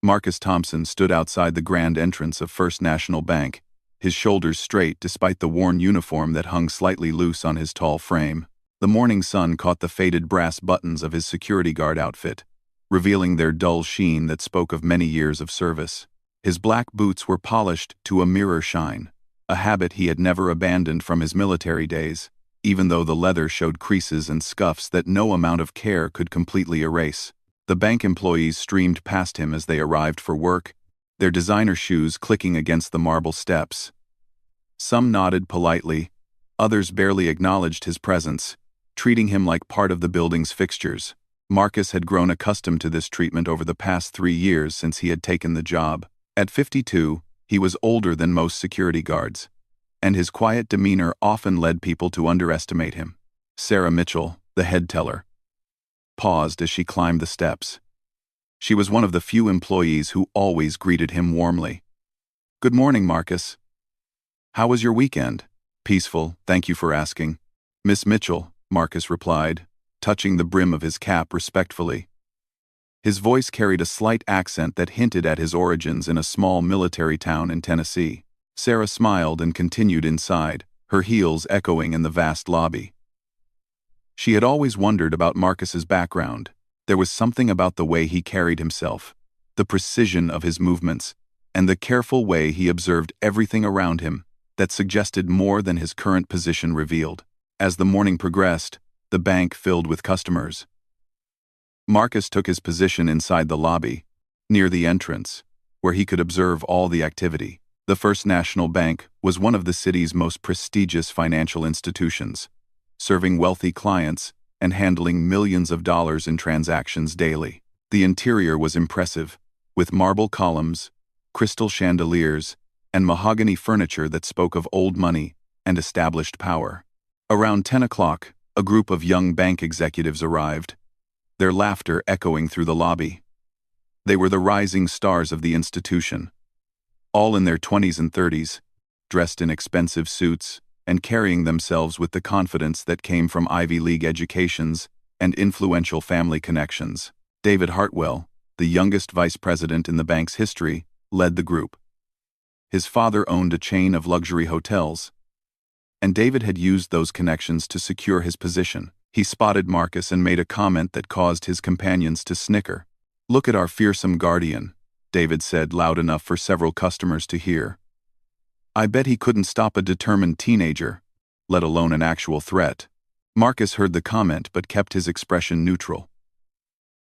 Marcus Thompson stood outside the grand entrance of First National Bank, his shoulders straight despite the worn uniform that hung slightly loose on his tall frame. The morning sun caught the faded brass buttons of his security guard outfit, revealing their dull sheen that spoke of many years of service. His black boots were polished to a mirror shine, a habit he had never abandoned from his military days, even though the leather showed creases and scuffs that no amount of care could completely erase. The bank employees streamed past him as they arrived for work, their designer shoes clicking against the marble steps. Some nodded politely, others barely acknowledged his presence, treating him like part of the building's fixtures. Marcus had grown accustomed to this treatment over the past 3 years since he had taken the job. At 52, he was older than most security guards, and his quiet demeanor often led people to underestimate him. Sarah Mitchell, the head teller, paused as she climbed the steps. She was one of the few employees who always greeted him warmly. "Good morning, Marcus. How was your weekend?" "Peaceful, thank you for asking." "Miss Mitchell," Marcus replied, touching the brim of his cap respectfully. His voice carried a slight accent that hinted at his origins in a small military town in Tennessee. Sarah smiled and continued inside, her heels echoing in the vast lobby. She had always wondered about Marcus's background. There was something about the way he carried himself, the precision of his movements, and the careful way he observed everything around him that suggested more than his current position revealed. As the morning progressed, the bank filled with customers. Marcus took his position inside the lobby, near the entrance, where he could observe all the activity. The First National Bank was one of the city's most prestigious financial institutions, serving wealthy clients and handling millions of dollars in transactions daily. The interior was impressive, with marble columns, crystal chandeliers, and mahogany furniture that spoke of old money and established power. Around 10 o'clock, a group of young bank executives arrived, their laughter echoing through the lobby. They were the rising stars of the institution, all in their 20s and 30s, dressed in expensive suits and carrying themselves with the confidence that came from Ivy League educations and influential family connections. David Hartwell, the youngest vice president in the bank's history, led the group. His father owned a chain of luxury hotels, and David had used those connections to secure his position. He spotted Marcus and made a comment that caused his companions to snicker. "Look at our fearsome guardian," David said loud enough for several customers to hear. "I bet he couldn't stop a determined teenager, let alone an actual threat." Marcus heard the comment but kept his expression neutral.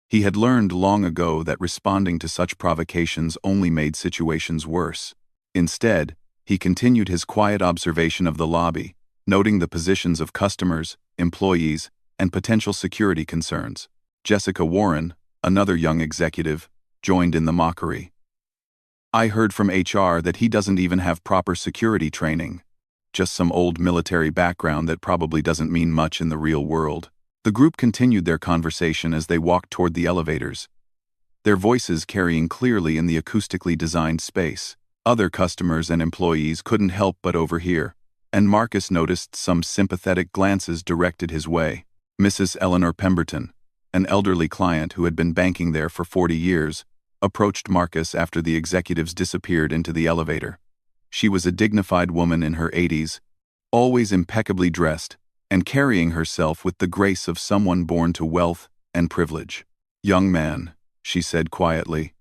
He had learned long ago that responding to such provocations only made situations worse. Instead, he continued his quiet observation of the lobby, noting the positions of customers, employees, and potential security concerns. Jessica Warren, another young executive, joined in the mockery. "I heard from HR that he doesn't even have proper security training. Just some old military background that probably doesn't mean much in the real world." The group continued their conversation as they walked toward the elevators, their voices carrying clearly in the acoustically designed space. Other customers and employees couldn't help but overhear, and Marcus noticed some sympathetic glances directed his way. Mrs. Eleanor Pemberton, an elderly client who had been banking there for 40 years, approached Marcus after the executives disappeared into the elevator. She was a dignified woman in her 80s, always impeccably dressed, and carrying herself with the grace of someone born to wealth and privilege. "Young man," she said quietly,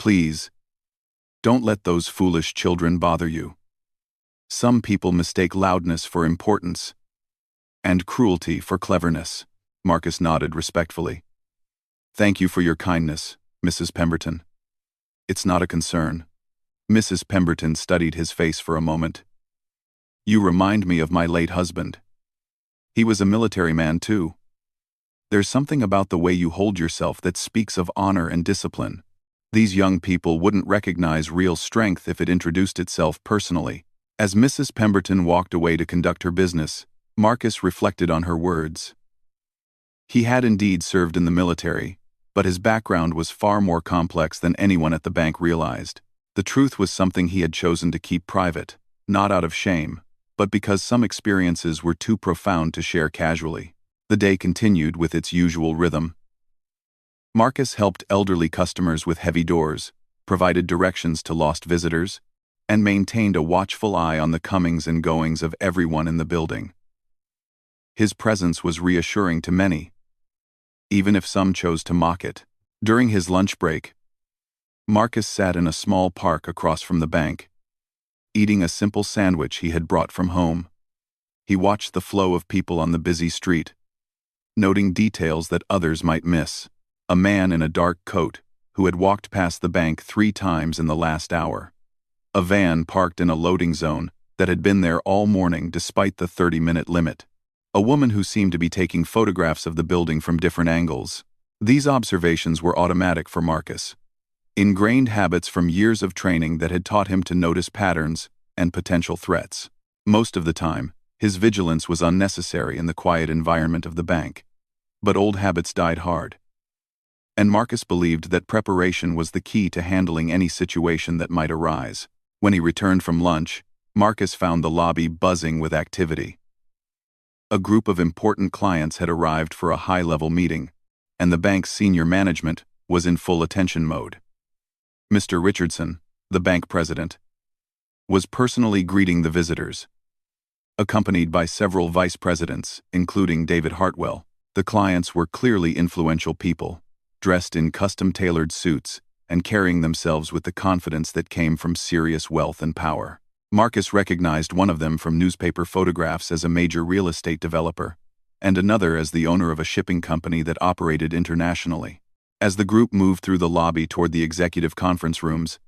"please, don't let those foolish children bother you. Some people mistake loudness for importance, and cruelty for cleverness." Marcus nodded respectfully. "Thank you for your kindness, Mrs. Pemberton. It's not a concern." Mrs. Pemberton studied his face for a moment. "You remind me of my late husband. He was a military man too. There's something about the way you hold yourself that speaks of honor and discipline. These young people wouldn't recognize real strength if it introduced itself personally." As Mrs. Pemberton walked away to conduct her business, Marcus reflected on her words. He had indeed served in the military, but his background was far more complex than anyone at the bank realized. The truth was something he had chosen to keep private, not out of shame, but because some experiences were too profound to share casually. The day continued with its usual rhythm. Marcus helped elderly customers with heavy doors, provided directions to lost visitors, and maintained a watchful eye on the comings and goings of everyone in the building. His presence was reassuring to many, even if some chose to mock it. During his lunch break, Marcus sat in a small park across from the bank, eating a simple sandwich he had brought from home. He watched the flow of people on the busy street, noting details that others might miss. A man in a dark coat, who had walked past the bank 3 times in the last hour. A van parked in a loading zone that had been there all morning despite the 30-minute limit. A woman who seemed to be taking photographs of the building from different angles. These observations were automatic for Marcus. Ingrained habits from years of training that had taught him to notice patterns and potential threats. Most of the time, his vigilance was unnecessary in the quiet environment of the bank. But old habits died hard. And Marcus believed that preparation was the key to handling any situation that might arise. When he returned from lunch, Marcus found the lobby buzzing with activity. A group of important clients had arrived for a high-level meeting, and the bank's senior management was in full attention mode. Mr. Richardson, the bank president, was personally greeting the visitors. Accompanied by several vice presidents, including David Hartwell, the clients were clearly influential people, dressed in custom-tailored suits and carrying themselves with the confidence that came from serious wealth and power. Marcus recognized one of them from newspaper photographs as a major real estate developer, and another as the owner of a shipping company that operated internationally. As the group moved through the lobby toward the executive conference rooms,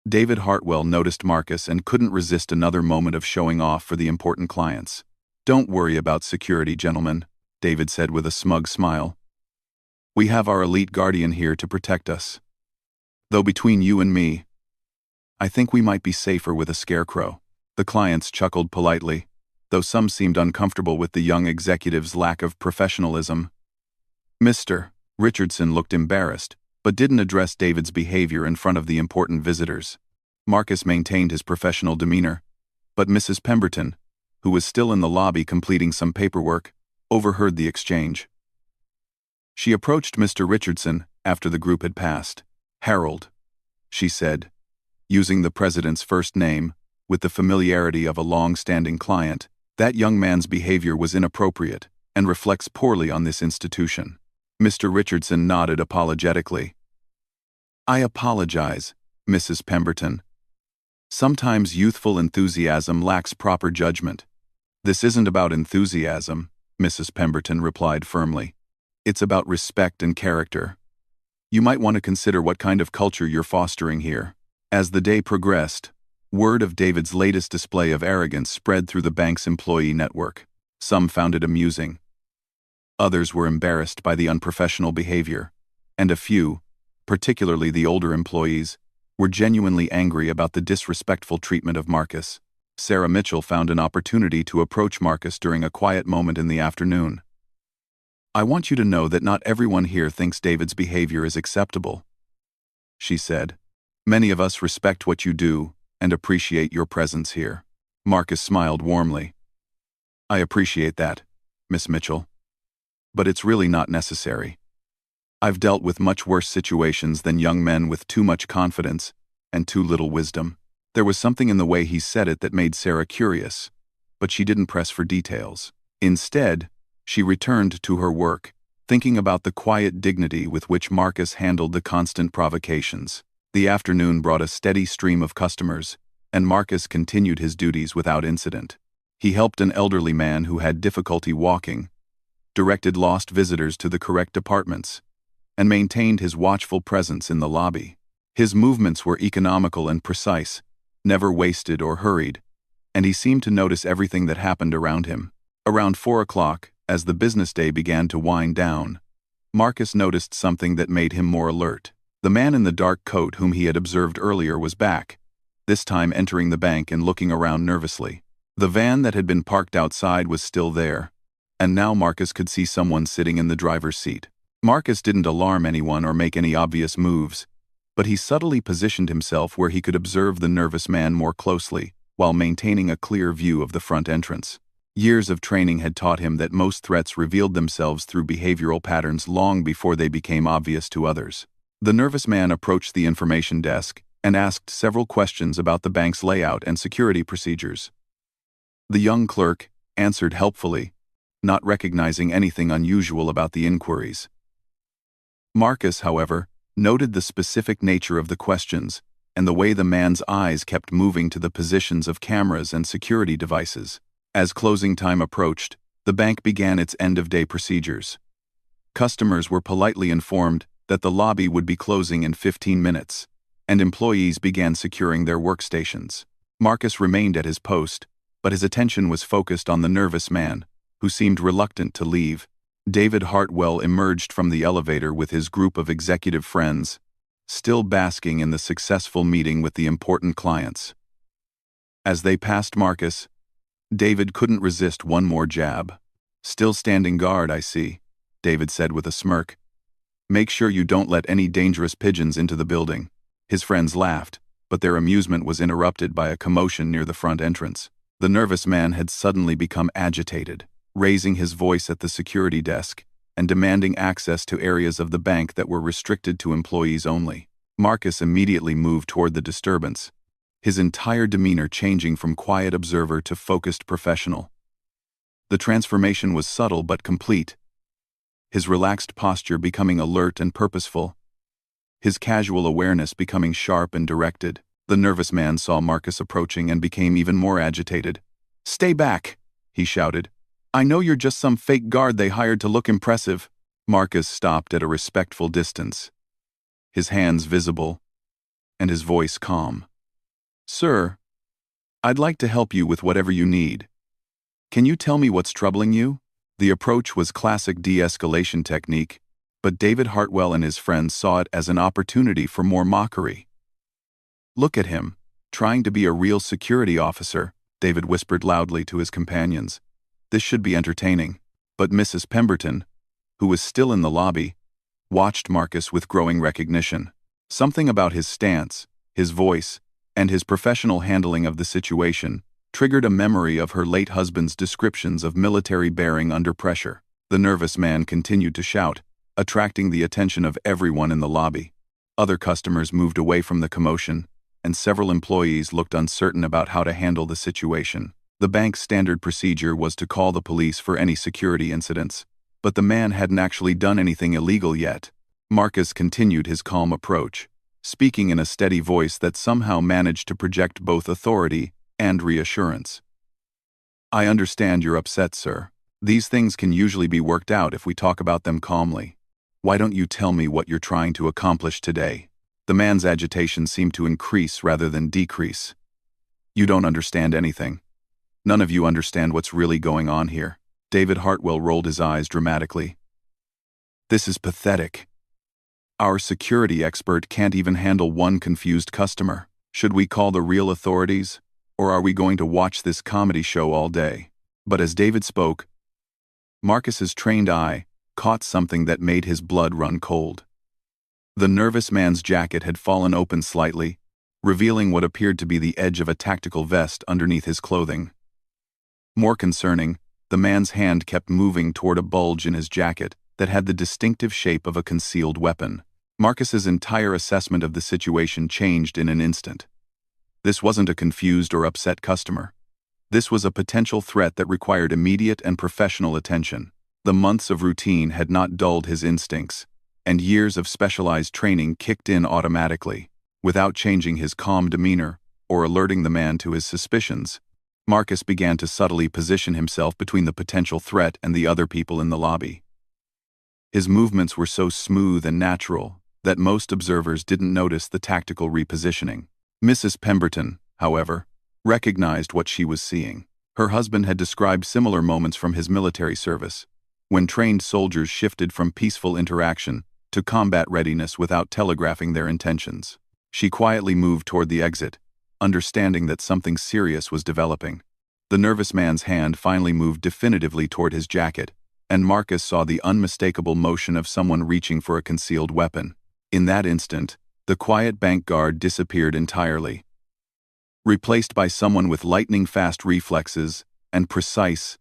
David Hartwell noticed Marcus and couldn't resist another moment of showing off for the important clients. "Don't worry about security, gentlemen," David said with a smug smile. "We have our elite guardian here to protect us. Though between you and me, I think we might be safer with a scarecrow." The clients chuckled politely, though some seemed uncomfortable with the young executive's lack of professionalism. Mr. Richardson looked embarrassed, but didn't address David's behavior in front of the important visitors. Marcus maintained his professional demeanor, but Mrs. Pemberton, who was still in the lobby completing some paperwork, overheard the exchange. She approached Mr. Richardson after the group had passed. "Harold," she said, using the president's first name, with the familiarity of a long-standing client. "That young man's behavior was inappropriate and reflects poorly on this institution." Mr. Richardson nodded apologetically. "I apologize, Mrs. Pemberton. Sometimes youthful enthusiasm lacks proper judgment." "This isn't about enthusiasm," Mrs. Pemberton replied firmly. "It's about respect and character. You might want to consider what kind of culture you're fostering here." As the day progressed, word of David's latest display of arrogance spread through the bank's employee network. Some found it amusing. Others were embarrassed by the unprofessional behavior, and a few, particularly the older employees, were genuinely angry about the disrespectful treatment of Marcus. Sarah Mitchell found an opportunity to approach Marcus during a quiet moment in the afternoon. "I want you to know that not everyone here thinks David's behavior is acceptable," she said. "Many of us respect what you do and appreciate your presence here." Marcus smiled warmly. "I appreciate that, Miss Mitchell. But it's really not necessary. I've dealt with much worse situations than young men with too much confidence and too little wisdom." There was something in the way he said it that made Sarah curious, but she didn't press for details. Instead, she returned to her work, thinking about the quiet dignity with which Marcus handled the constant provocations. The afternoon brought a steady stream of customers, and Marcus continued his duties without incident. He helped an elderly man who had difficulty walking, directed lost visitors to the correct departments, and maintained his watchful presence in the lobby. His movements were economical and precise, never wasted or hurried, and he seemed to notice everything that happened around him. Around 4 o'clock, as the business day began to wind down, Marcus noticed something that made him more alert. The man in the dark coat whom he had observed earlier was back, this time entering the bank and looking around nervously. The van that had been parked outside was still there, and now Marcus could see someone sitting in the driver's seat. Marcus didn't alarm anyone or make any obvious moves, but he subtly positioned himself where he could observe the nervous man more closely, while maintaining a clear view of the front entrance. Years of training had taught him that most threats revealed themselves through behavioral patterns long before they became obvious to others. The nervous man approached the information desk and asked several questions about the bank's layout and security procedures. The young clerk answered helpfully, not recognizing anything unusual about the inquiries. Marcus, however, noted the specific nature of the questions and the way the man's eyes kept moving to the positions of cameras and security devices. As closing time approached, the bank began its end-of-day procedures. Customers were politely informed that the lobby would be closing in 15 minutes, and employees began securing their workstations. Marcus remained at his post, but his attention was focused on the nervous man, who seemed reluctant to leave. David Hartwell emerged from the elevator with his group of executive friends, still basking in the successful meeting with the important clients. As they passed Marcus, David couldn't resist one more jab. "Still standing guard, I see," David said with a smirk. "Make sure you don't let any dangerous pigeons into the building." His friends laughed, but their amusement was interrupted by a commotion near the front entrance. The nervous man had suddenly become agitated, raising his voice at the security desk and demanding access to areas of the bank that were restricted to employees only. Marcus immediately moved toward the disturbance, his entire demeanor changing from quiet observer to focused professional. The transformation was subtle but complete, his relaxed posture becoming alert and purposeful, his casual awareness becoming sharp and directed. The nervous man saw Marcus approaching and became even more agitated. "Stay back," he shouted. "I know you're just some fake guard they hired to look impressive." Marcus stopped at a respectful distance, his hands visible, and his voice calm. "Sir, I'd like to help you with whatever you need. Can you tell me what's troubling you?" The approach was classic de-escalation technique, but David Hartwell and his friends saw it as an opportunity for more mockery. "Look at him, trying to be a real security officer," David whispered loudly to his companions. "This should be entertaining." But Mrs. Pemberton, who was still in the lobby, watched Marcus with growing recognition. Something about his stance, his voice, and his professional handling of the situation triggered a memory of her late husband's descriptions of military bearing under pressure. The nervous man continued to shout, attracting the attention of everyone in the lobby. Other customers moved away from the commotion, and several employees looked uncertain about how to handle the situation. The bank's standard procedure was to call the police for any security incidents, but the man hadn't actually done anything illegal yet. Marcus continued his calm approach, speaking in a steady voice that somehow managed to project both authority and reassurance. "I understand you're upset, sir. These things can usually be worked out if we talk about them calmly. Why don't you tell me what you're trying to accomplish today?" The man's agitation seemed to increase rather than decrease. "You don't understand anything. None of you understand what's really going on here." David Hartwell rolled his eyes dramatically. "This is pathetic. Our security expert can't even handle one confused customer. Should we call the real authorities, or are we going to watch this comedy show all day?" But as David spoke, Marcus's trained eye caught something that made his blood run cold. The nervous man's jacket had fallen open slightly, revealing what appeared to be the edge of a tactical vest underneath his clothing. More concerning, the man's hand kept moving toward a bulge in his jacket that had the distinctive shape of a concealed weapon. Marcus's entire assessment of the situation changed in an instant. This wasn't a confused or upset customer. This was a potential threat that required immediate and professional attention. The months of routine had not dulled his instincts, and years of specialized training kicked in automatically. Without changing his calm demeanor or alerting the man to his suspicions, Marcus began to subtly position himself between the potential threat and the other people in the lobby. His movements were so smooth and natural that most observers didn't notice the tactical repositioning. Mrs. Pemberton, however, recognized what she was seeing. Her husband had described similar moments from his military service, when trained soldiers shifted from peaceful interaction to combat readiness without telegraphing their intentions. She quietly moved toward the exit, understanding that something serious was developing. The nervous man's hand finally moved definitively toward his jacket, and Marcus saw the unmistakable motion of someone reaching for a concealed weapon. In that instant, the quiet bank guard disappeared entirely, replaced by someone with lightning-fast reflexes and precise,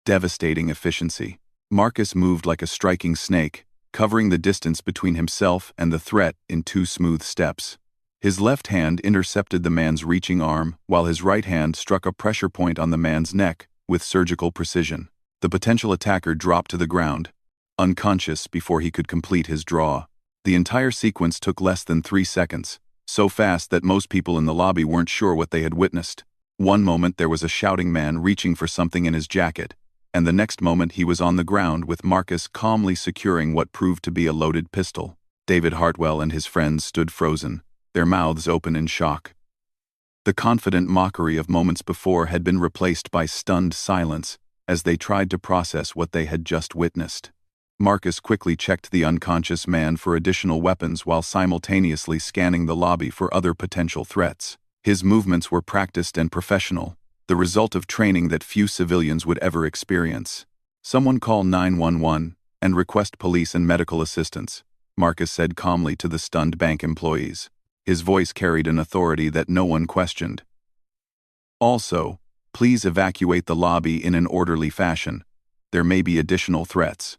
Devastating efficiency. Marcus moved like a striking snake, covering the distance between himself and the threat in 2 smooth steps. His left hand intercepted the man's reaching arm, while his right hand struck a pressure point on the man's neck with surgical precision. The potential attacker dropped to the ground, unconscious before he could complete his draw. The entire sequence took less than 3 seconds, so fast that most people in the lobby weren't sure what they had witnessed. One moment there was a shouting man reaching for something in his jacket, and the next moment he was on the ground with Marcus calmly securing what proved to be a loaded pistol. David Hartwell and his friends stood frozen, their mouths open in shock. The confident mockery of moments before had been replaced by stunned silence as they tried to process what they had just witnessed. Marcus quickly checked the unconscious man for additional weapons while simultaneously scanning the lobby for other potential threats. His movements were practiced and professional, the result of training that few civilians would ever experience. "Someone call 911 and request police and medical assistance," Marcus said calmly to the stunned bank employees. His voice carried an authority that no one questioned. "Also, please evacuate the lobby in an orderly fashion. There may be additional threats."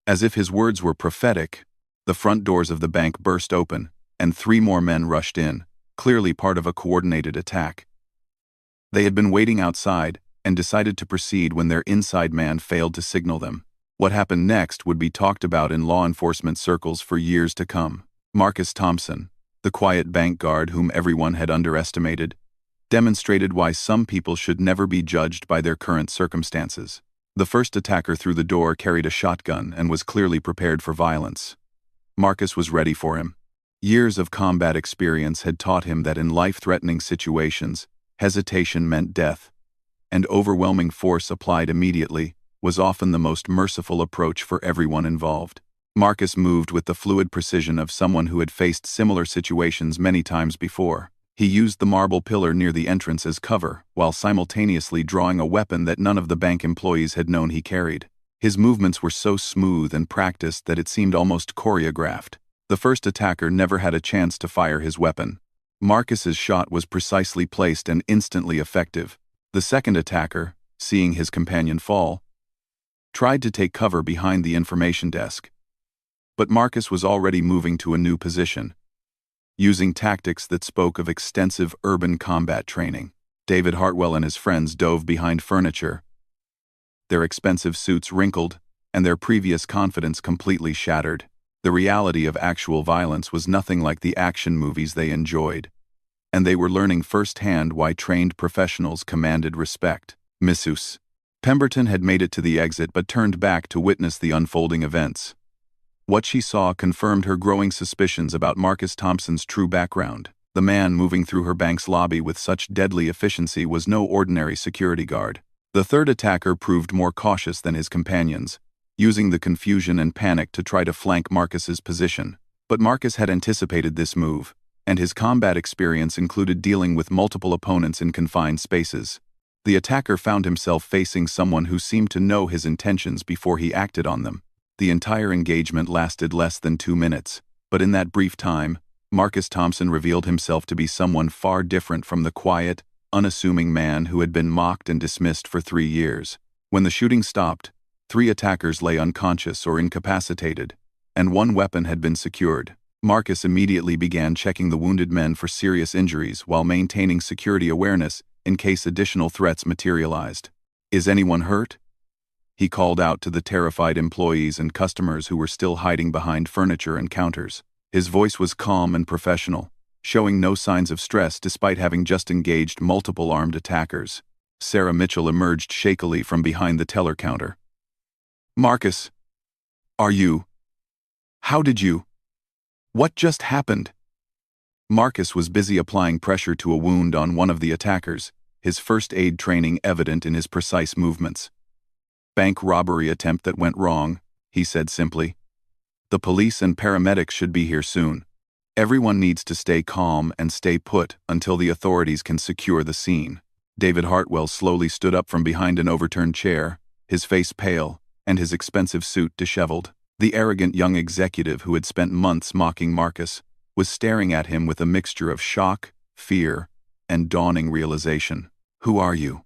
As if his words were prophetic, the front doors of the bank burst open, and 3 more men rushed in, clearly part of a coordinated attack. They had been waiting outside and decided to proceed when their inside man failed to signal them. What happened next would be talked about in law enforcement circles for years to come. Marcus Thompson, the quiet bank guard whom everyone had underestimated, demonstrated why some people should never be judged by their current circumstances. The first attacker through the door carried a shotgun and was clearly prepared for violence. Marcus was ready for him. Years of combat experience had taught him that in life-threatening situations, hesitation meant death, and overwhelming force applied immediately was often the most merciful approach for everyone involved. Marcus moved with the fluid precision of someone who had faced similar situations many times before. He used the marble pillar near the entrance as cover, while simultaneously drawing a weapon that none of the bank employees had known he carried. His movements were so smooth and practiced that it seemed almost choreographed. The first attacker never had a chance to fire his weapon. Marcus's shot was precisely placed and instantly effective. The second attacker, seeing his companion fall, tried to take cover behind the information desk. But Marcus was already moving to a new position, using tactics that spoke of extensive urban combat training. David Hartwell and his friends dove behind furniture, their expensive suits wrinkled, and their previous confidence completely shattered. The reality of actual violence was nothing like the action movies they enjoyed, and they were learning firsthand why trained professionals commanded respect. Mrs. Pemberton had made it to the exit but turned back to witness the unfolding events. What she saw confirmed her growing suspicions about Marcus Thompson's true background. The man moving through her bank's lobby with such deadly efficiency was no ordinary security guard. The third attacker proved more cautious than his companions, using the confusion and panic to try to flank Marcus's position. But Marcus had anticipated this move, and his combat experience included dealing with multiple opponents in confined spaces. The attacker found himself facing someone who seemed to know his intentions before he acted on them. The entire engagement lasted less than 2 minutes, but in that brief time, Marcus Thompson revealed himself to be someone far different from the quiet, unassuming man who had been mocked and dismissed for 3 years. When the shooting stopped, 3 attackers lay unconscious or incapacitated, and 1 weapon had been secured. Marcus immediately began checking the wounded men for serious injuries while maintaining security awareness in case additional threats materialized. "Is anyone hurt?" he called out to the terrified employees and customers who were still hiding behind furniture and counters. His voice was calm and professional, showing no signs of stress despite having just engaged multiple armed attackers. Sarah Mitchell emerged shakily from behind the teller counter. "Marcus, are you? How did you? What just happened?" Marcus was busy applying pressure to a wound on one of the attackers, his first aid training evident in his precise movements. "Bank robbery attempt that went wrong," he said simply. "The police and paramedics should be here soon. Everyone needs to stay calm and stay put until the authorities can secure the scene." David Hartwell slowly stood up from behind an overturned chair, his face pale, and his expensive suit disheveled. The arrogant young executive who had spent months mocking Marcus was staring at him with a mixture of shock, fear, and dawning realization. "Who are you?"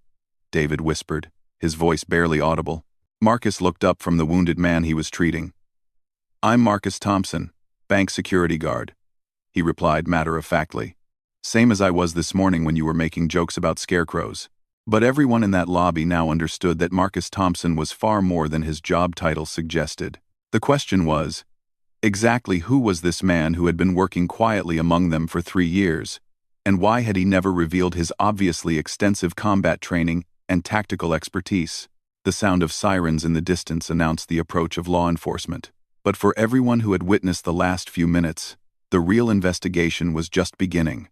David whispered, his voice barely audible. Marcus looked up from the wounded man he was treating. "I'm Marcus Thompson, bank security guard," he replied matter-of-factly. "Same as I was this morning when you were making jokes about scarecrows." But everyone in that lobby now understood that Marcus Thompson was far more than his job title suggested. The question was, exactly who was this man who had been working quietly among them for 3 years, and why had he never revealed his obviously extensive combat training and tactical expertise? The sound of sirens in the distance announced the approach of law enforcement. But for everyone who had witnessed the last few minutes, the real investigation was just beginning.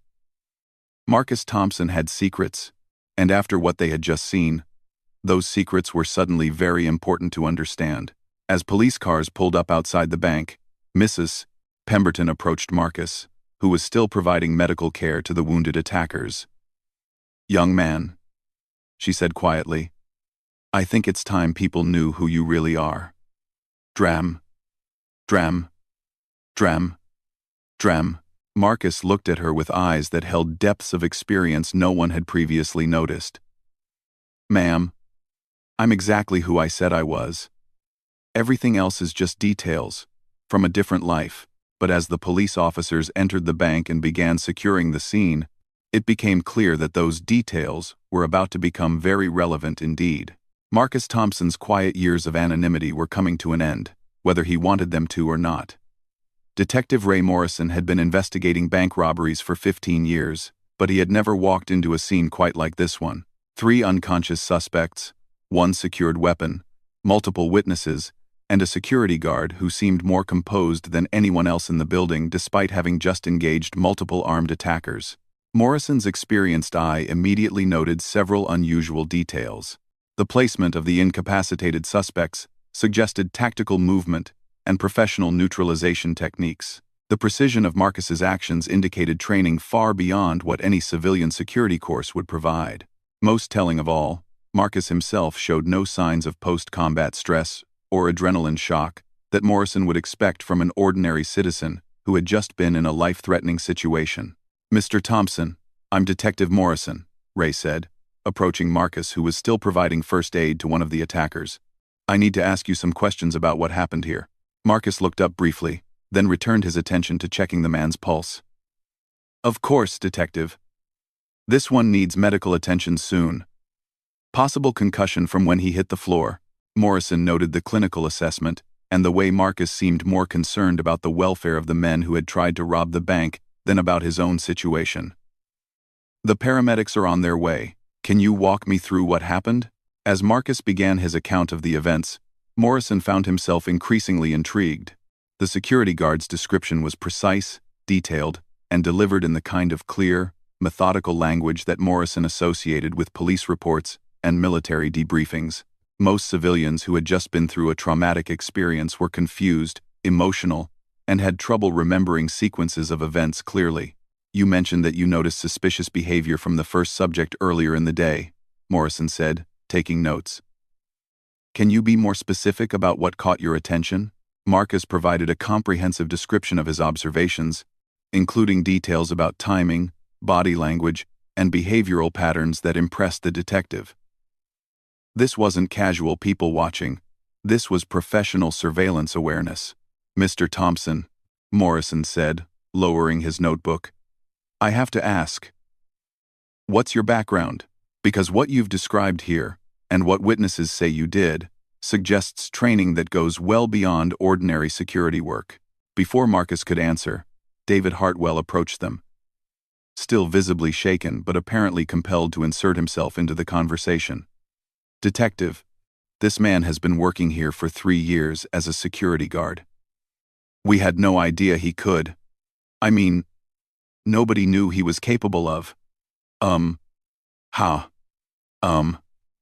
Marcus Thompson had secrets, and after what they had just seen, those secrets were suddenly very important to understand. As police cars pulled up outside the bank, Mrs. Pemberton approached Marcus, who was still providing medical care to the wounded attackers. "Young man," she said quietly, "I think it's time people knew who you really are." Dram. Dram. Dram. Dram. Marcus looked at her with eyes that held depths of experience no one had previously noticed. "Ma'am, I'm exactly who I said I was. Everything else is just details, from a different life." But as the police officers entered the bank and began securing the scene, it became clear that those details were about to become very relevant indeed. Marcus Thompson's quiet years of anonymity were coming to an end, whether he wanted them to or not. Detective Ray Morrison had been investigating bank robberies for 15 years, but he had never walked into a scene quite like this one. 3 unconscious suspects, 1 secured weapon, multiple witnesses, and a security guard who seemed more composed than anyone else in the building despite having just engaged multiple armed attackers. Morrison's experienced eye immediately noted several unusual details. The placement of the incapacitated suspects suggested tactical movement and professional neutralization techniques. The precision of Marcus's actions indicated training far beyond what any civilian security course would provide. Most telling of all, Marcus himself showed no signs of post-combat stress or adrenaline shock that Morrison would expect from an ordinary citizen who had just been in a life-threatening situation. "Mr. Thompson, I'm Detective Morrison," Ray said, approaching Marcus, who was still providing first aid to one of the attackers. "I need to ask you some questions about what happened here." Marcus looked up briefly, then returned his attention to checking the man's pulse. "Of course, Detective. This one needs medical attention soon. Possible concussion from when he hit the floor." Morrison noted the clinical assessment and the way Marcus seemed more concerned about the welfare of the men who had tried to rob the bank than about his own situation. "The paramedics are on their way. Can you walk me through what happened?" As Marcus began his account of the events, Morrison found himself increasingly intrigued. The security guard's description was precise, detailed, and delivered in the kind of clear, methodical language that Morrison associated with police reports and military debriefings. Most civilians who had just been through a traumatic experience were confused, emotional, and had trouble remembering sequences of events clearly. "You mentioned that you noticed suspicious behavior from the first subject earlier in the day," Morrison said, taking notes. "Can you be more specific about what caught your attention?" Marcus provided a comprehensive description of his observations, including details about timing, body language, and behavioral patterns that impressed the detective. This wasn't casual people watching. This was professional surveillance awareness. "Mr. Thompson," Morrison said, lowering his notebook, "I have to ask, what's your background? Because what you've described here, and what witnesses say you did, suggests training that goes well beyond ordinary security work." Before Marcus could answer, David Hartwell approached them, still visibly shaken but apparently compelled to insert himself into the conversation. "Detective, this man has been working here for 3 years as a security guard. We had no idea he could. I mean, nobody knew he was capable of.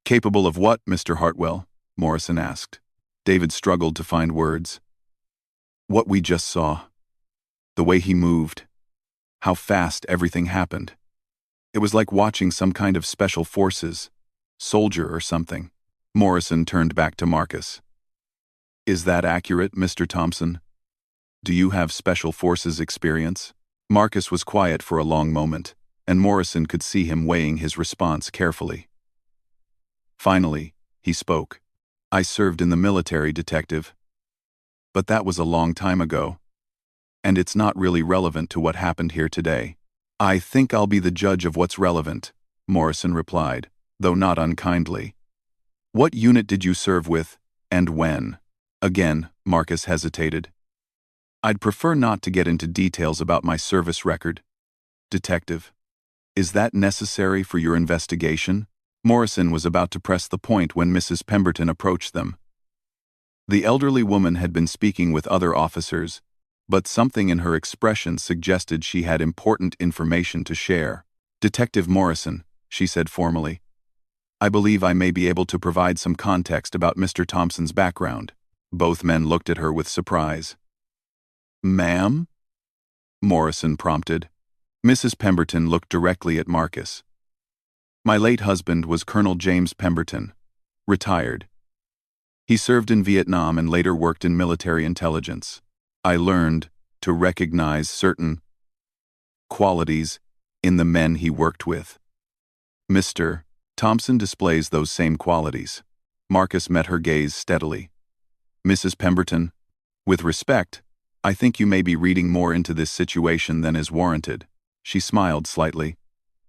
Capable of what, Mr. Hartwell?" Morrison asked. David struggled to find words. "What we just saw. The way he moved. How fast everything happened. It was like watching some kind of special forces, soldier or something." Morrison turned back to Marcus. "Is that accurate, Mr. Thompson? Do you have special forces experience?" Marcus was quiet for a long moment, and Morrison could see him weighing his response carefully. Finally, he spoke. I served in the military, detective. But that was a long time ago. And it's not really relevant to what happened here today. I think I'll be the judge of what's relevant, Morrison replied, though not unkindly. What unit did you serve with, and when? Again, Marcus hesitated. I'd prefer not to get into details about my service record. Detective. Is that necessary for your investigation? Morrison was about to press the point when Mrs. Pemberton approached them. The elderly woman had been speaking with other officers, but something in her expression suggested she had important information to share. Detective Morrison, she said formally. I believe I may be able to provide some context about Mr. Thompson's background. Both men looked at her with surprise. Ma'am? Morrison prompted. Mrs. Pemberton looked directly at Marcus. My late husband was Colonel James Pemberton, retired. He served in Vietnam and later worked in military intelligence. I learned to recognize certain qualities in the men he worked with. Mr. Thompson displays those same qualities. Marcus met her gaze steadily. Mrs. Pemberton, with respect, I think you may be reading more into this situation than is warranted. She smiled slightly.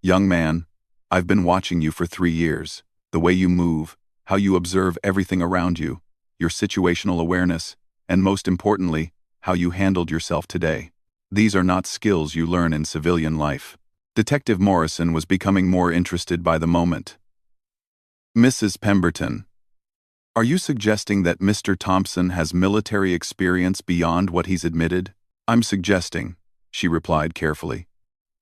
Young man, I've been watching you for 3 years. The way you move, how you observe everything around you, your situational awareness, and most importantly, how you handled yourself today. These are not skills you learn in civilian life. Detective Morrison was becoming more interested by the moment. Mrs. Pemberton, are you suggesting that Mr. Thompson has military experience beyond what he's admitted? I'm suggesting, she replied carefully,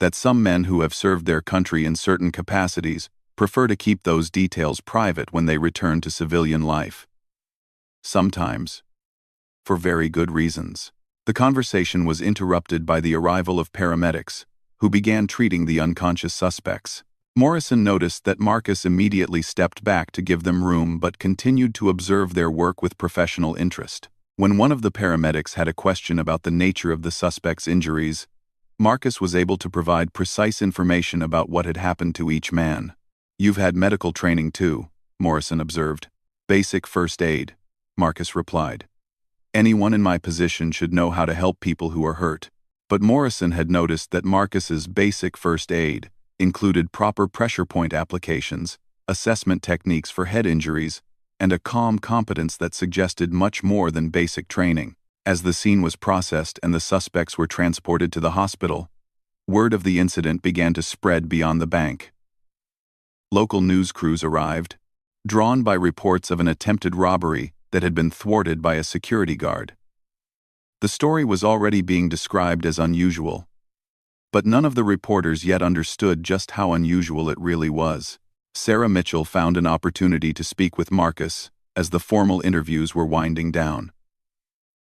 that some men who have served their country in certain capacities prefer to keep those details private when they return to civilian life. Sometimes, for very good reasons. The conversation was interrupted by the arrival of paramedics, who began treating the unconscious suspects. Morrison noticed that Marcus immediately stepped back to give them room but continued to observe their work with professional interest. When one of the paramedics had a question about the nature of the suspect's injuries, Marcus was able to provide precise information about what had happened to each man. You've had medical training too, Morrison observed. Basic first aid, Marcus replied. Anyone in my position should know how to help people who are hurt. But Morrison had noticed that Marcus's basic first aid included proper pressure point applications, assessment techniques for head injuries, and a calm competence that suggested much more than basic training. As the scene was processed and the suspects were transported to the hospital, word of the incident began to spread beyond the bank. Local news crews arrived, drawn by reports of an attempted robbery that had been thwarted by a security guard. The story was already being described as unusual, but none of the reporters yet understood just how unusual it really was. Sarah Mitchell found an opportunity to speak with Marcus as the formal interviews were winding down.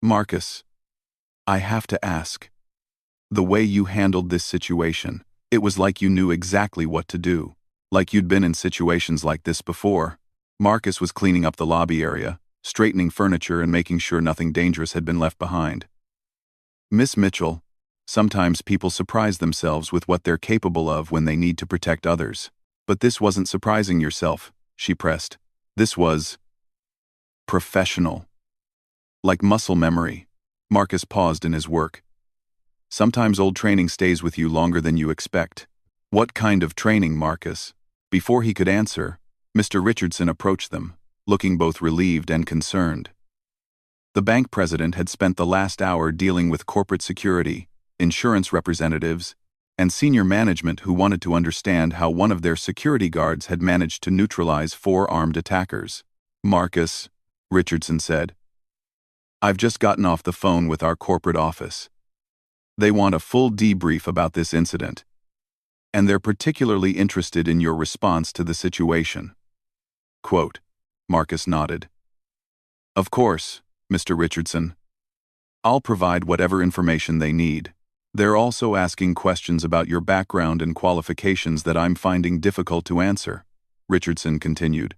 Marcus, I have to ask. The way you handled this situation, it was like you knew exactly what to do, like you'd been in situations like this before. Marcus was cleaning up the lobby area, straightening furniture and making sure nothing dangerous had been left behind. Miss Mitchell, sometimes people surprise themselves with what they're capable of when they need to protect others. But this wasn't surprising yourself, she pressed. This was professional. Like muscle memory. Marcus paused in his work. Sometimes old training stays with you longer than you expect. What kind of training, Marcus? Before he could answer, Mr. Richardson approached them, looking both relieved and concerned. The bank president had spent the last hour dealing with corporate security, insurance representatives, and senior management who wanted to understand how one of their security guards had managed to neutralize 4 armed attackers. Marcus, Richardson said, I've just gotten off the phone with our corporate office. They want a full debrief about this incident, and they're particularly interested in your response to the situation. Quote, Marcus nodded. Of course, Mr. Richardson. I'll provide whatever information they need. They're also asking questions about your background and qualifications that I'm finding difficult to answer, Richardson continued.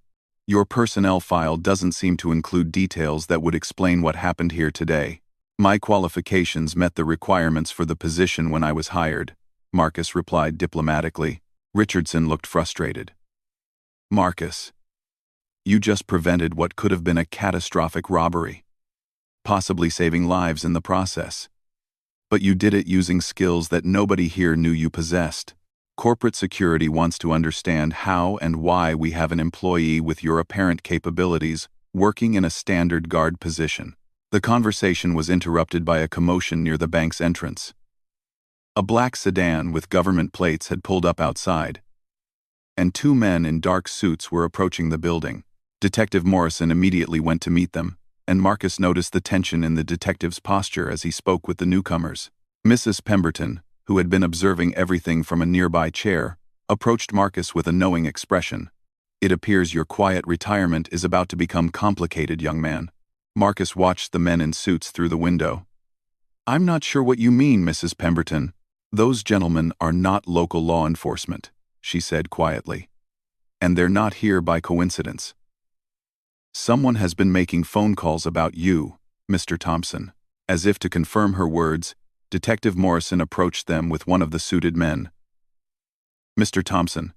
Your personnel file doesn't seem to include details that would explain what happened here today. My qualifications met the requirements for the position when I was hired, Marcus replied diplomatically. Richardson looked frustrated. Marcus, You just prevented what could have been a catastrophic robbery, possibly saving lives in the process. But you did it using skills that nobody here knew you possessed. Corporate security wants to understand how and why we have an employee with your apparent capabilities working in a standard guard position. The conversation was interrupted by a commotion near the bank's entrance. A black sedan with government plates had pulled up outside, and two men in dark suits were approaching the building. Detective Morrison immediately went to meet them, and Marcus noticed the tension in the detective's posture as he spoke with the newcomers. Mrs. Pemberton, who had been observing everything from a nearby chair, approached Marcus with a knowing expression. "It appears your quiet retirement is about to become complicated, young man." Marcus watched the men in suits through the window. "I'm not sure what you mean, Mrs. Pemberton. Those gentlemen are not local law enforcement," she said quietly. "And they're not here by coincidence. Someone has been making phone calls about you, Mr. Thompson." As if to confirm her words, Detective Morrison approached them with one of the suited men. "Mr. Thompson,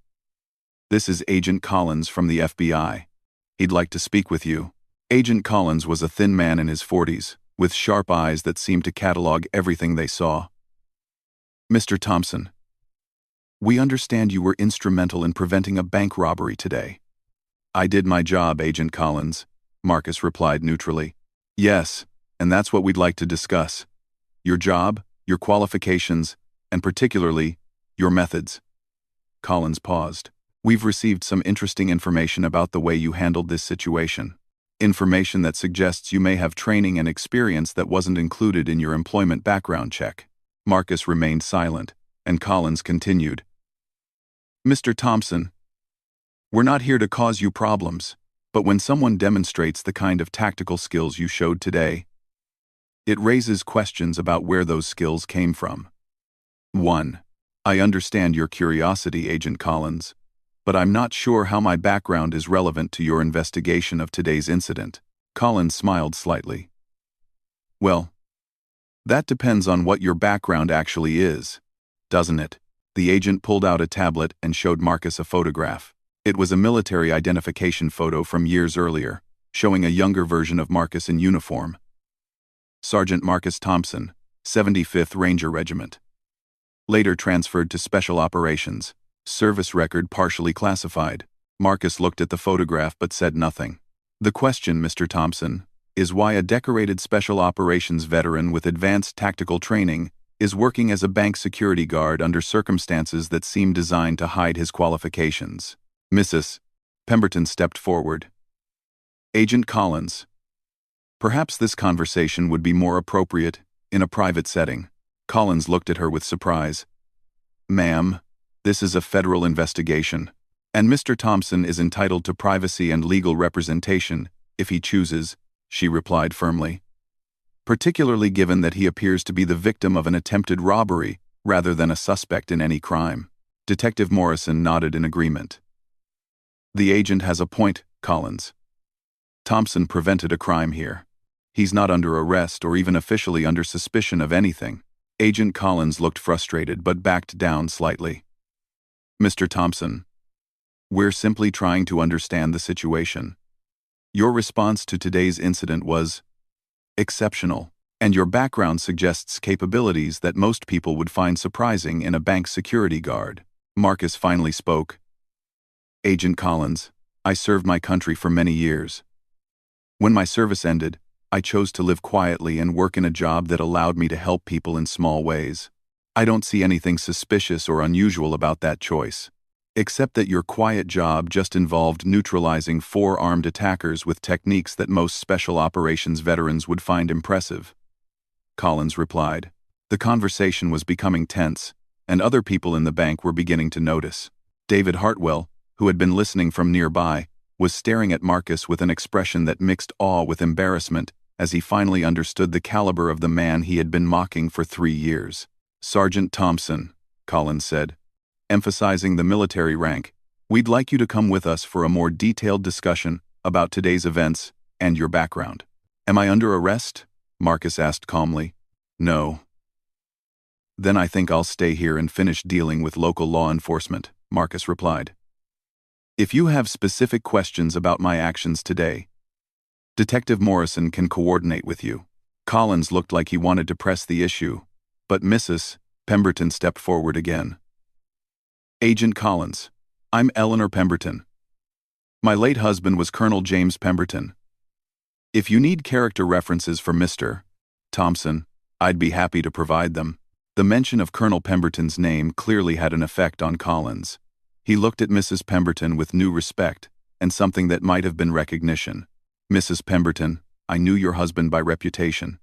this is Agent Collins from the FBI. He'd like to speak with you." Agent Collins was a thin man in his 40s, with sharp eyes that seemed to catalog everything they saw. "Mr. Thompson, we understand you were instrumental in preventing a bank robbery today." "I did my job, Agent Collins," Marcus replied neutrally. "Yes, and that's what we'd like to discuss. Your job, your qualifications, and particularly, your methods." Collins paused. "We've received some interesting information about the way you handled this situation. Information that suggests you may have training and experience that wasn't included in your employment background check." Marcus remained silent, and Collins continued. "Mr. Thompson, we're not here to cause you problems, but when someone demonstrates the kind of tactical skills you showed today, it raises questions about where those skills came from. 1. I understand your curiosity, Agent Collins, but I'm not sure how my background is relevant to your investigation of today's incident." Collins smiled slightly. "Well, that depends on what your background actually is, doesn't it?" The agent pulled out a tablet and showed Marcus a photograph. It was a military identification photo from years earlier, showing a younger version of Marcus in uniform. Sergeant Marcus Thompson, 75th Ranger Regiment. Later transferred to Special Operations. Service record partially classified. Marcus looked at the photograph but said nothing. "The question, Mr. Thompson, is why a decorated Special Operations veteran with advanced tactical training is working as a bank security guard under circumstances that seem designed to hide his qualifications." Mrs. Pemberton stepped forward. "Agent Collins, perhaps this conversation would be more appropriate in a private setting." Collins looked at her with surprise. "Ma'am, this is a federal investigation, and Mr. Thompson is entitled to privacy and legal representation, if he chooses," she replied firmly. "Particularly given that he appears to be the victim of an attempted robbery rather than a suspect in any crime." Detective Morrison nodded in agreement. "The agent has a point, Collins. Thompson prevented a crime here. He's not under arrest or even officially under suspicion of anything." Agent Collins looked frustrated but backed down slightly. "Mr. Thompson, we're simply trying to understand the situation. Your response to today's incident was exceptional, and your background suggests capabilities that most people would find surprising in a bank security guard." Marcus finally spoke. "Agent Collins, I served my country for many years. When my service ended, I chose to live quietly and work in a job that allowed me to help people in small ways. I don't see anything suspicious or unusual about that choice, except that your quiet job just involved neutralizing 4 armed attackers with techniques that most special operations veterans would find impressive." Collins replied. The conversation was becoming tense, and other people in the bank were beginning to notice. David Hartwell, who had been listening from nearby, was staring at Marcus with an expression that mixed awe with embarrassment as he finally understood the caliber of the man he had been mocking for 3 years. "Sergeant Thompson," Collins said, emphasizing the military rank, "we'd like you to come with us for a more detailed discussion about today's events and your background." "Am I under arrest?" Marcus asked calmly. "No." "Then I think I'll stay here and finish dealing with local law enforcement," Marcus replied. If you have specific questions about my actions today, Detective Morrison can coordinate with you. Collins looked like he wanted to press the issue, but Mrs. Pemberton stepped forward again. Agent Collins, I'm Eleanor Pemberton. My late husband was Colonel James Pemberton. If you need character references for Mr. Thompson, I'd be happy to provide them. The mention of Colonel Pemberton's name clearly had an effect on Collins. He looked at Mrs. Pemberton with new respect and something that might have been recognition. Mrs. Pemberton, I knew your husband by reputation.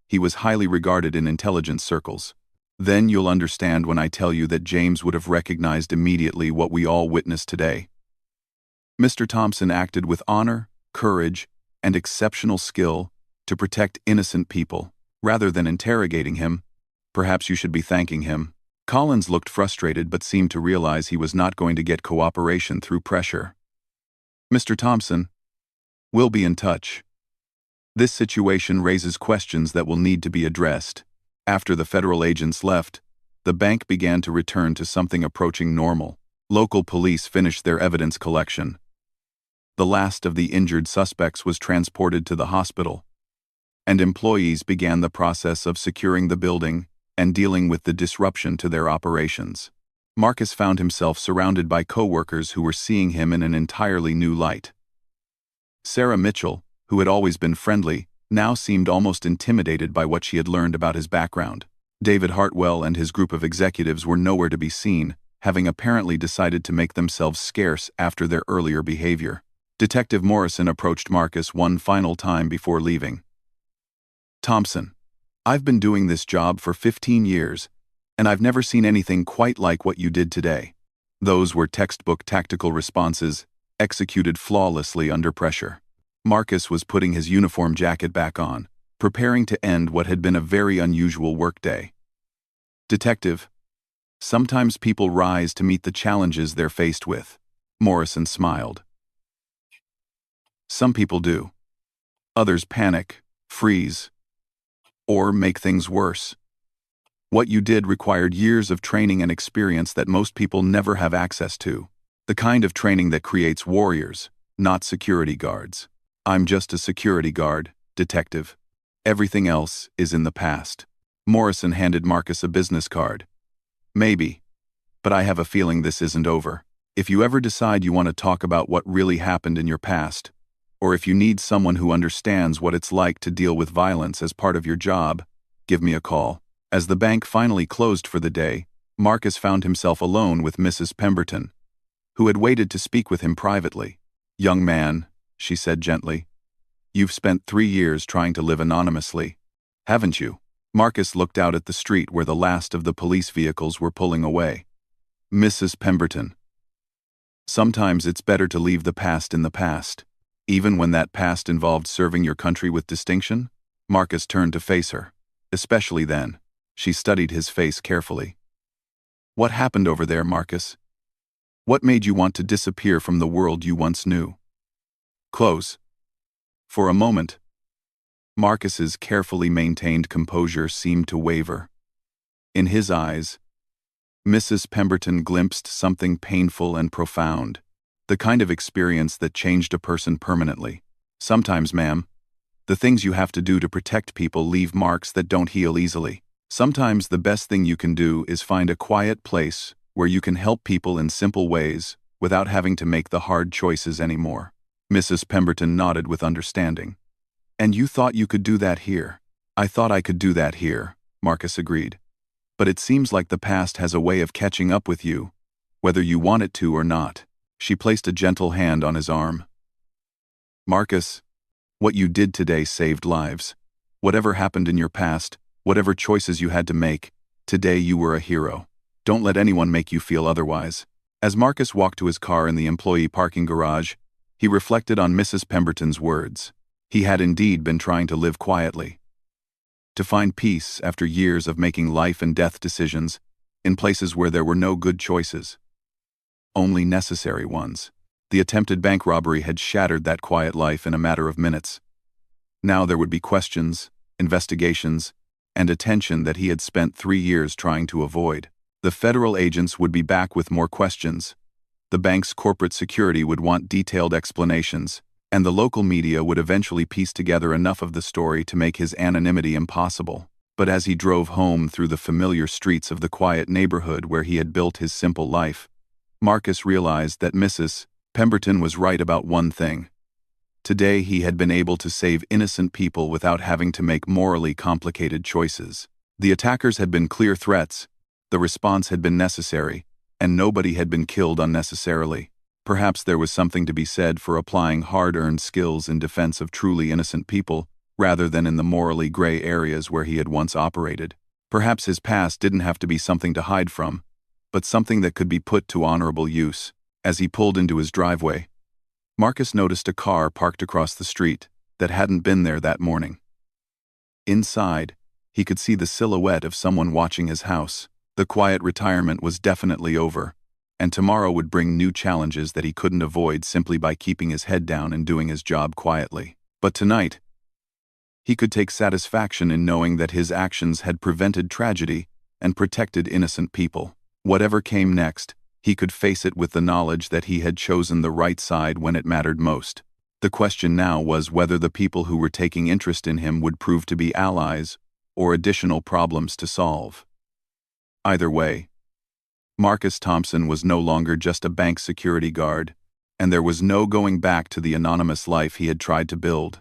He was highly regarded in intelligence circles. Then you'll understand when I tell you that James would have recognized immediately what we all witnessed today. Mr. Thompson acted with honor, courage, and exceptional skill to protect innocent people. Rather than interrogating him, perhaps you should be thanking him. Collins looked frustrated but seemed to realize he was not going to get cooperation through pressure. Mr. Thompson, we'll be in touch. This situation raises questions that will need to be addressed. After the federal agents left, the bank began to return to something approaching normal. Local police finished their evidence collection. The last of the injured suspects was transported to the hospital, and employees began the process of securing the building and dealing with the disruption to their operations. Marcus found himself surrounded by coworkers who were seeing him in an entirely new light. Sarah Mitchell, who had always been friendly, now seemed almost intimidated by what she had learned about his background. David Hartwell and his group of executives were nowhere to be seen, having apparently decided to make themselves scarce after their earlier behavior. Detective Morrison approached Marcus one final time before leaving. Thompson, I've been doing this job for 15 years, and I've never seen anything quite like what you did today. Those were textbook tactical responses, executed flawlessly under pressure. Marcus was putting his uniform jacket back on, preparing to end what had been a very unusual workday. Detective, sometimes people rise to meet the challenges they're faced with. Morrison smiled. Some people do. Others panic, freeze, or make things worse. What you did required years of training and experience that most people never have access to. The kind of training that creates warriors, not security guards. I'm just a security guard, detective. Everything else is in the past. Morrison handed Marcus a business card. Maybe, but I have a feeling this isn't over. If you ever decide you want to talk about what really happened in your past, or if you need someone who understands what it's like to deal with violence as part of your job, give me a call. As the bank finally closed for the day, Marcus found himself alone with Mrs. Pemberton, who had waited to speak with him privately. Young man, she said gently, you've spent 3 years trying to live anonymously, haven't you? Marcus looked out at the street where the last of the police vehicles were pulling away. Mrs. Pemberton. Sometimes it's better to leave the past in the past, even when that past involved serving your country with distinction. Marcus turned to face her. Especially then. She studied his face carefully. What happened over there, Marcus? What made you want to disappear from the world you once knew? Close. For a moment, Marcus's carefully maintained composure seemed to waver. In his eyes, Mrs. Pemberton glimpsed something painful and profound, the kind of experience that changed a person permanently. Sometimes, ma'am, the things you have to do to protect people leave marks that don't heal easily. Sometimes the best thing you can do is find a quiet place where you can help people in simple ways without having to make the hard choices anymore. Mrs. Pemberton nodded with understanding. And you thought you could do that here? I thought I could do that here, Marcus agreed. But it seems like the past has a way of catching up with you, whether you want it to or not. She placed a gentle hand on his arm. Marcus, what you did today saved lives. Whatever happened in your past, whatever choices you had to make, today you were a hero. Don't let anyone make you feel otherwise. As Marcus walked to his car in the employee parking garage, he reflected on Mrs. Pemberton's words. He had indeed been trying to live quietly, to find peace after years of making life and death decisions in places where there were no good choices, only necessary ones. The attempted bank robbery had shattered that quiet life in a matter of minutes. Now there would be questions, investigations, and attention that he had spent 3 years trying to avoid. The federal agents would be back with more questions. The bank's corporate security would want detailed explanations, and the local media would eventually piece together enough of the story to make his anonymity impossible. But as he drove home through the familiar streets of the quiet neighborhood where he had built his simple life, Marcus realized that Mrs. Pemberton was right about one thing. Today he had been able to save innocent people without having to make morally complicated choices. The attackers had been clear threats, the response had been necessary, and nobody had been killed unnecessarily. Perhaps there was something to be said for applying hard-earned skills in defense of truly innocent people, rather than in the morally gray areas where he had once operated. Perhaps his past didn't have to be something to hide from, but something that could be put to honorable use. As he pulled into his driveway, Marcus noticed a car parked across the street that hadn't been there that morning. Inside, he could see the silhouette of someone watching his house. The quiet retirement was definitely over, and tomorrow would bring new challenges that he couldn't avoid simply by keeping his head down and doing his job quietly. But tonight, he could take satisfaction in knowing that his actions had prevented tragedy and protected innocent people. Whatever came next, he could face it with the knowledge that he had chosen the right side when it mattered most. The question now was whether the people who were taking interest in him would prove to be allies or additional problems to solve. Either way, Marcus Thompson was no longer just a bank security guard, and there was no going back to the anonymous life he had tried to build.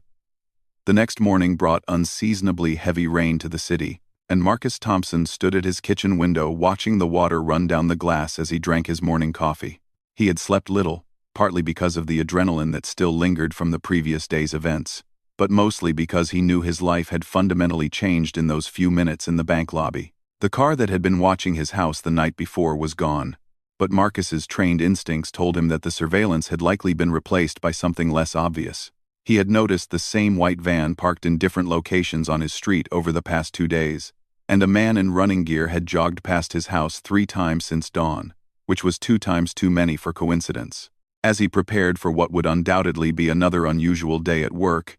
The next morning brought unseasonably heavy rain to the city, and Marcus Thompson stood at his kitchen window watching the water run down the glass as he drank his morning coffee. He had slept little, partly because of the adrenaline that still lingered from the previous day's events, but mostly because he knew his life had fundamentally changed in those few minutes in the bank lobby. The car that had been watching his house the night before was gone, but Marcus's trained instincts told him that the surveillance had likely been replaced by something less obvious. He had noticed the same white van parked in different locations on his street over the past 2 days, and a man in running gear had jogged past his house 3 times since dawn, which was 2 times too many for coincidence. As he prepared for what would undoubtedly be another unusual day at work,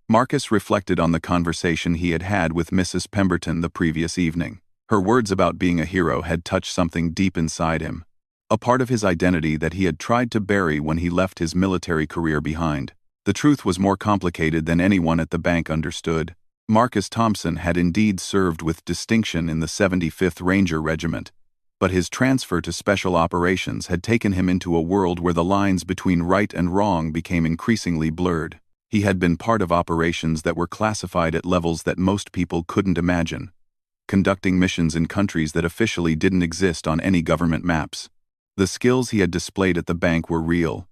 Marcus reflected on the conversation he had had with Mrs. Pemberton the previous evening. Her words about being a hero had touched something deep inside him, a part of his identity that he had tried to bury when he left his military career behind. The truth was more complicated than anyone at the bank understood. Marcus Thompson had indeed served with distinction in the 75th Ranger Regiment, but his transfer to Special Operations had taken him into a world where the lines between right and wrong became increasingly blurred. He had been part of operations that were classified at levels that most people couldn't imagine, conducting missions in countries that officially didn't exist on any government maps. The skills he had displayed at the bank were real,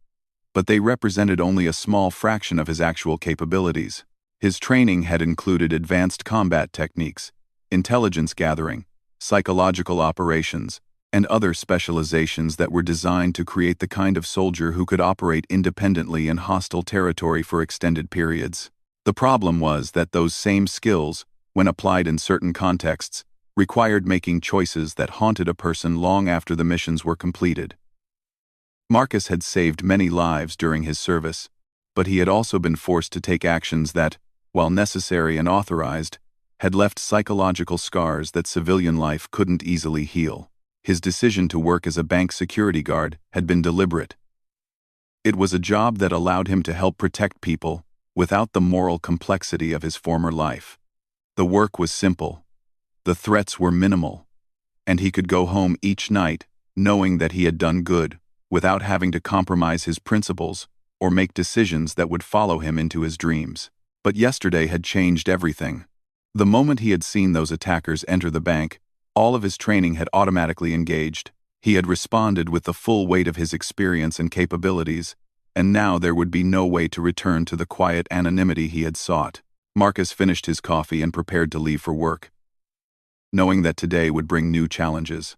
but they represented only a small fraction of his actual capabilities. His training had included advanced combat techniques, intelligence gathering, psychological operations, and other specializations that were designed to create the kind of soldier who could operate independently in hostile territory for extended periods. The problem was that those same skills, when applied in certain contexts, required making choices that haunted a person long after the missions were completed. Marcus had saved many lives during his service, but he had also been forced to take actions that, while necessary and authorized, had left psychological scars that civilian life couldn't easily heal. His decision to work as a bank security guard had been deliberate. It was a job that allowed him to help protect people without the moral complexity of his former life. The work was simple, the threats were minimal, and he could go home each night knowing that he had done good, without having to compromise his principles or make decisions that would follow him into his dreams. But yesterday had changed everything. The moment he had seen those attackers enter the bank, all of his training had automatically engaged. He had responded with the full weight of his experience and capabilities, and now there would be no way to return to the quiet anonymity he had sought. Marcus finished his coffee and prepared to leave for work, knowing that today would bring new challenges.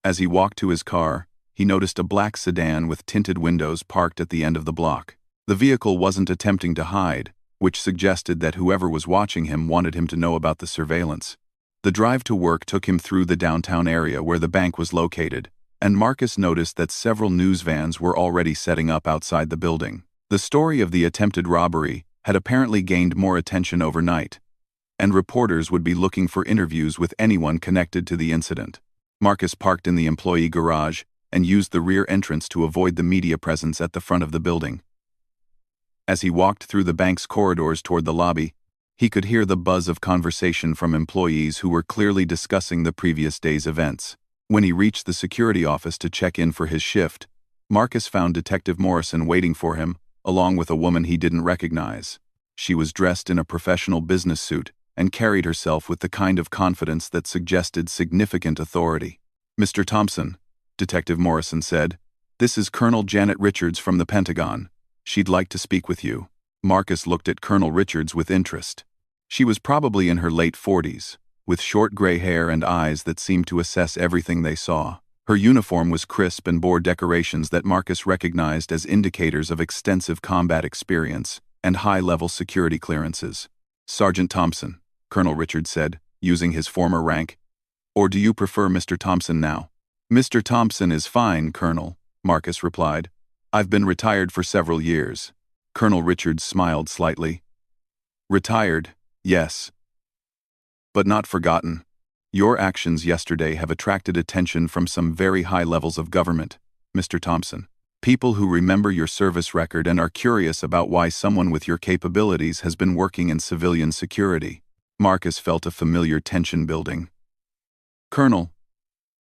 As he walked to his car, he noticed a black sedan with tinted windows parked at the end of the block. The vehicle wasn't attempting to hide, which suggested that whoever was watching him wanted him to know about the surveillance. The drive to work took him through the downtown area where the bank was located, and Marcus noticed that several news vans were already setting up outside the building. The story of the attempted robbery had apparently gained more attention overnight, and reporters would be looking for interviews with anyone connected to the incident. Marcus parked in the employee garage and used the rear entrance to avoid the media presence at the front of the building. As he walked through the bank's corridors toward the lobby, he could hear the buzz of conversation from employees who were clearly discussing the previous day's events. When he reached the security office to check in for his shift, Marcus found Detective Morrison waiting for him, along with a woman he didn't recognize. She was dressed in a professional business suit and carried herself with the kind of confidence that suggested significant authority. "Mr. Thompson," Detective Morrison said, "this is Colonel Janet Richards from the Pentagon. She'd like to speak with you." Marcus looked at Colonel Richards with interest. She was probably in her late 40s, with short gray hair and eyes that seemed to assess everything they saw. Her uniform was crisp and bore decorations that Marcus recognized as indicators of extensive combat experience and high-level security clearances. "Sergeant Thompson," Colonel Richards said, using his former rank. "Or do you prefer Mr. Thompson now?" "Mr. Thompson is fine, Colonel," Marcus replied. "I've been retired for several years." Colonel Richards smiled slightly. "Retired, yes. But not forgotten. Your actions yesterday have attracted attention from some very high levels of government, Mr. Thompson. People who remember your service record and are curious about why someone with your capabilities has been working in civilian security." Marcus felt a familiar tension building. "Colonel,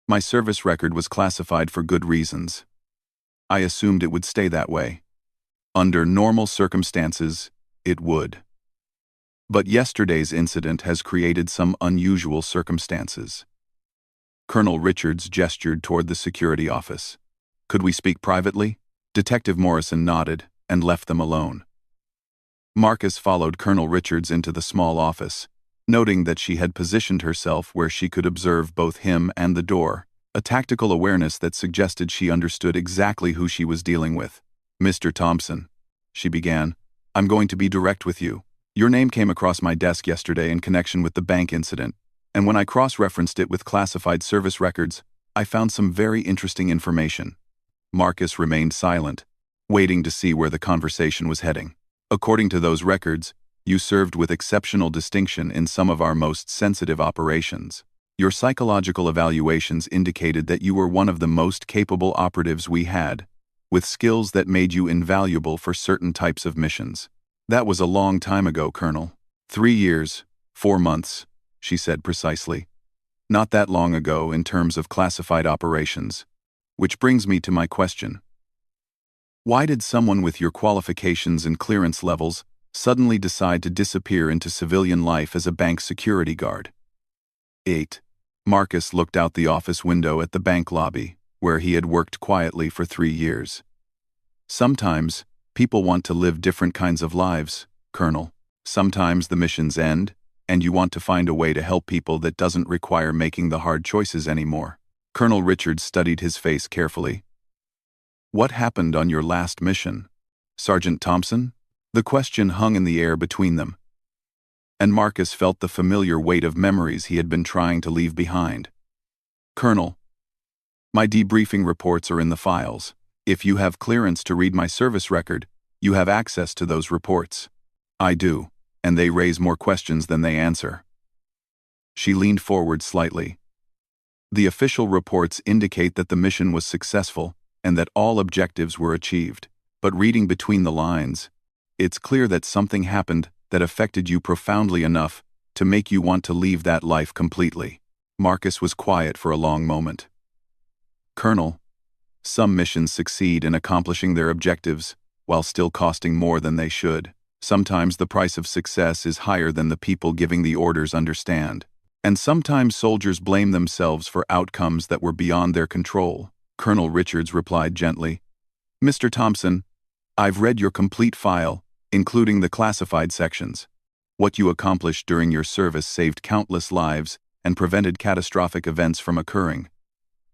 my service record was classified for good reasons. I assumed it would stay that way. Under normal circumstances, it would. But yesterday's incident has created some unusual circumstances." Colonel Richards gestured toward the security office. "Could we speak privately?" Detective Morrison nodded and left them alone. Marcus followed Colonel Richards into the small office, noting that she had positioned herself where she could observe both him and the door, a tactical awareness that suggested she understood exactly who she was dealing with. "Mr. Thompson," she began, "I'm going to be direct with you. Your name came across my desk yesterday in connection with the bank incident, and when I cross-referenced it with classified service records, I found some very interesting information." Marcus remained silent, waiting to see where the conversation was heading. "According to those records, you served with exceptional distinction in some of our most sensitive operations. Your psychological evaluations indicated that you were one of the most capable operatives we had, with skills that made you invaluable for certain types of missions." "That was a long time ago, Colonel. 3 years, 4 months, she said precisely. "Not that long ago in terms of classified operations. Which brings me to my question. Why did someone with your qualifications and clearance levels suddenly decide to disappear into civilian life as a bank security guard?" 8. Marcus looked out the office window at the bank lobby, where he had worked quietly for 3 years. "Sometimes, people want to live different kinds of lives, Colonel. Sometimes the missions end, and you want to find a way to help people that doesn't require making the hard choices anymore." Colonel Richards studied his face carefully. "What happened on your last mission, Sergeant Thompson?" The question hung in the air between them, and Marcus felt the familiar weight of memories he had been trying to leave behind. "Colonel, my debriefing reports are in the files. If you have clearance to read my service record, you have access to those reports." "I do, and they raise more questions than they answer." She leaned forward slightly. "The official reports indicate that the mission was successful and that all objectives were achieved, but reading between the lines, it's clear that something happened that affected you profoundly enough to make you want to leave that life completely." Marcus was quiet for a long moment. "Colonel, some missions succeed in accomplishing their objectives while still costing more than they should. Sometimes the price of success is higher than the people giving the orders understand. And sometimes soldiers blame themselves for outcomes that were beyond their control." Colonel Richards replied gently. "Mr. Thompson, I've read your complete file, including the classified sections. What you accomplished during your service saved countless lives and prevented catastrophic events from occurring.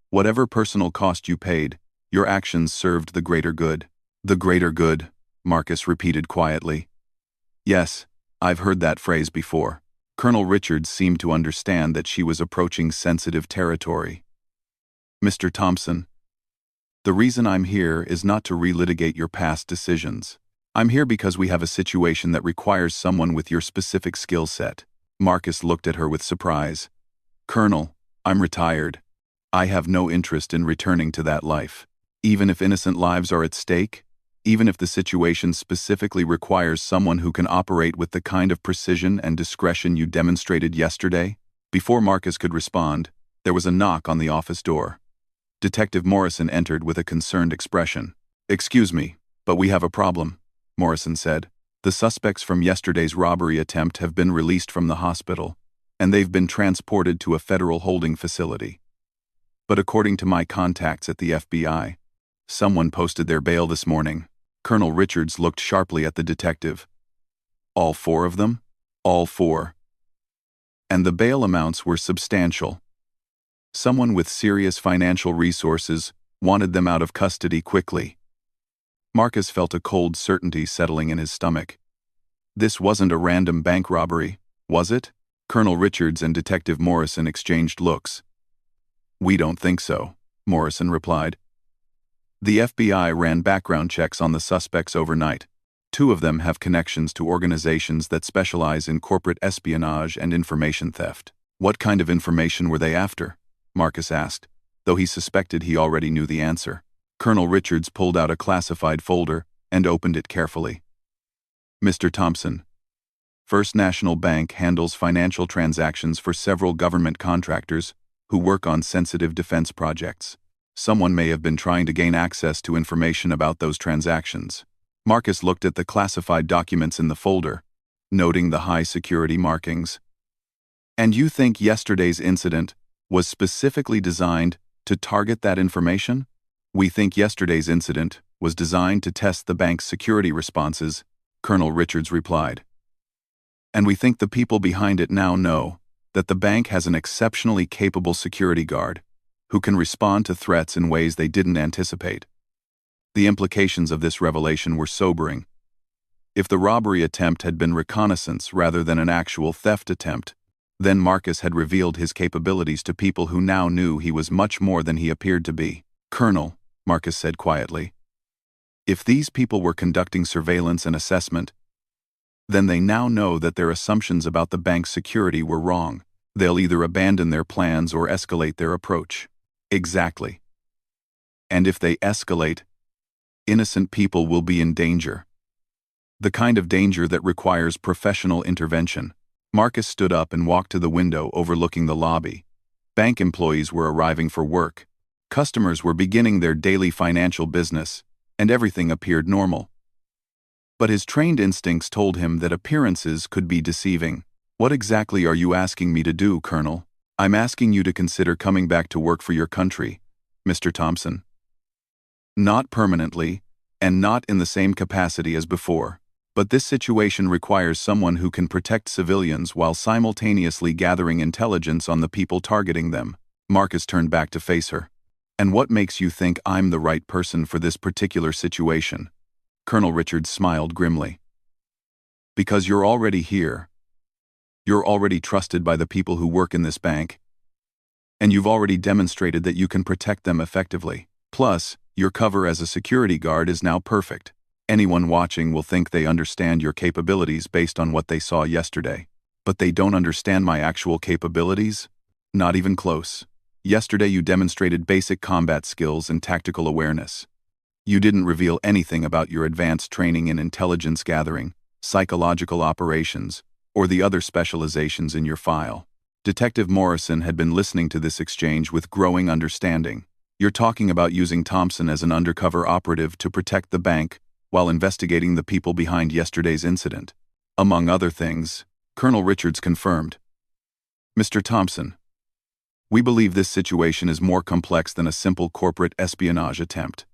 Whatever personal cost you paid, your actions served the greater good." "The greater good," Marcus repeated quietly. "Yes, I've heard that phrase before." Colonel Richards seemed to understand that she was approaching sensitive territory. "Mr. Thompson, the reason I'm here is not to relitigate your past decisions. I'm here because we have a situation that requires someone with your specific skill set." Marcus looked at her with surprise. "Colonel, I'm retired. I have no interest in returning to that life. Even if innocent lives are at stake, even if the situation specifically requires someone who can operate with the kind of precision and discretion you demonstrated yesterday. Before Marcus could respond, there was a knock on the office door. Detective Morrison entered with a concerned expression. "Excuse me, but we have a problem," Morrison said. "The suspects from yesterday's robbery attempt have been released from the hospital, and they've been transported to a federal holding facility. But according to my contacts at the FBI, someone posted their bail this morning." Colonel Richards looked sharply at the detective. "All 4 of them?" "All 4. And the bail amounts were substantial. Someone with serious financial resources wanted them out of custody quickly." Marcus felt a cold certainty settling in his stomach. This wasn't a random bank robbery, was it? Colonel Richards and Detective Morrison exchanged looks. "We don't think so," Morrison replied. "The FBI ran background checks on the suspects overnight. 2 of them have connections to organizations that specialize in corporate espionage and information theft." "What kind of information were they after?" Marcus asked, though he suspected he already knew the answer. Colonel Richards pulled out a classified folder and opened it carefully. "Mr. Thompson, First National Bank handles financial transactions for several government contractors who work on sensitive defense projects. Someone may have been trying to gain access to information about those transactions." Marcus looked at the classified documents in the folder, noting the high security markings. "And you think yesterday's incident was specifically designed to target that information?" "We think yesterday's incident was designed to test the bank's security responses," Colonel Richards replied. "And we think the people behind it now know that the bank has an exceptionally capable security guard who can respond to threats in ways they didn't anticipate." The implications of this revelation were sobering. If the robbery attempt had been reconnaissance rather than an actual theft attempt, then Marcus had revealed his capabilities to people who now knew he was much more than he appeared to be. "Colonel," Marcus said quietly, "if these people were conducting surveillance and assessment, then they now know that their assumptions about the bank's security were wrong. They'll either abandon their plans or escalate their approach." "Exactly. And if they escalate, innocent people will be in danger. The kind of danger that requires professional intervention." Marcus stood up and walked to the window overlooking the lobby. Bank employees were arriving for work. Customers were beginning their daily financial business, and everything appeared normal. But his trained instincts told him that appearances could be deceiving. "What exactly are you asking me to do, Colonel?" "I'm asking you to consider coming back to work for your country, Mr. Thompson. Not permanently, and not in the same capacity as before. But this situation requires someone who can protect civilians while simultaneously gathering intelligence on the people targeting them." Marcus turned back to face her. "And what makes you think I'm the right person for this particular situation?" Colonel Richards smiled grimly. "Because you're already here. You're already trusted by the people who work in this bank. And you've already demonstrated that you can protect them effectively. Plus, your cover as a security guard is now perfect. Anyone watching will think they understand your capabilities based on what they saw yesterday. But they don't understand my actual capabilities? Not even close. Yesterday you demonstrated basic combat skills and tactical awareness. You didn't reveal anything about your advanced training in intelligence gathering, psychological operations, or the other specializations in your file." Detective Morrison had been listening to this exchange with growing understanding. "You're talking about using Thompson as an undercover operative to protect the bank while investigating the people behind yesterday's incident." "Among other things," Colonel Richards confirmed. "Mr. Thompson, we believe this situation is more complex than a simple corporate espionage attempt.